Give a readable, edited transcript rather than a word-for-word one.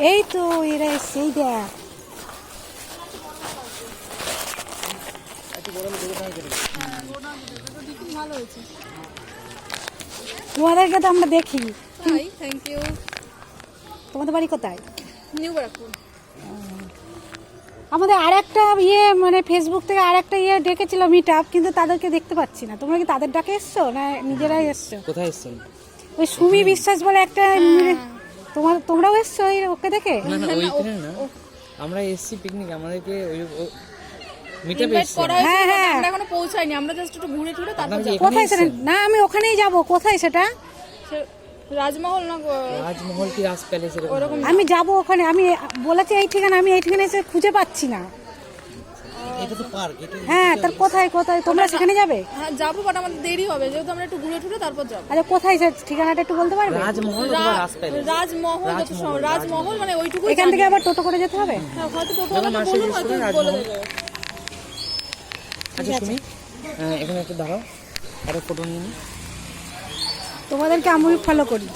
এই তো এরা এসছে, এই দেখ। তোমাদেরকে তো আমরা দেখি। Thank you. তোমাদের বাড়ি কোথায়? নিউ ব্যারাকপুর। আমাদের আরেকটা মানে ফেসবুক থেকে আরেকটা ডেকেছিল মিট আপ, কিন্তু তাদেরকে দেখতে পাচ্ছি না। তোমরা কি তাদের ডাকে এসছো না নিজেরাই এসছো? কোথায় এসছেন? ওই সুমি বিশ্বাস বলে একটা, তোমরাও এসছো ওকে দেখে? না না, ওইখানে না, আমরা এসছি পিকনিক, আমাদেরকে ওই মিটআপে এসছি। হ্যাঁ হ্যাঁ, আমরা এখনো পৌঁছাইনি, আমরা জাস্ট একটু ঘুরে টুরে তারপর যাব। কোথায় সেটা? না আমি ওখানেই যাব। কোথায় সেটা? রাজমহল না রাজমহল কি রাজ প্যালেস এরকম? আমি যাব ওখানে। আমি বলেছি এই ঠিকানা, আমি এই ঠিকানা এসে খুঁজে পাচ্ছি না। এটা তো পার্ক, এটা হ্যাঁ, তার কোথায় কোথায় তোমরা সেখানে যাবে? হ্যাঁ যাবো, বাট আমাদের দেরি হবে যেহেতু আমরা একটু ঘুরে টুরে তারপর যাবো। আরে কোথায় সে ঠিকানাটা একটু বলতে পারবে? রাজমহল অথবা রাজ প্যালেস। রাজমহল মানে ওইটুকু। এখান থেকে আবার টোটো করে যেতে হবে? হয়তো টোটো বলুন, হয়তো বলে দেবে। আচ্ছা শুনি, এখানে একটু দাঁড়াও, একটা ফটো নিয়ে নিই। তোমাদেরকে আমি ফলো করি।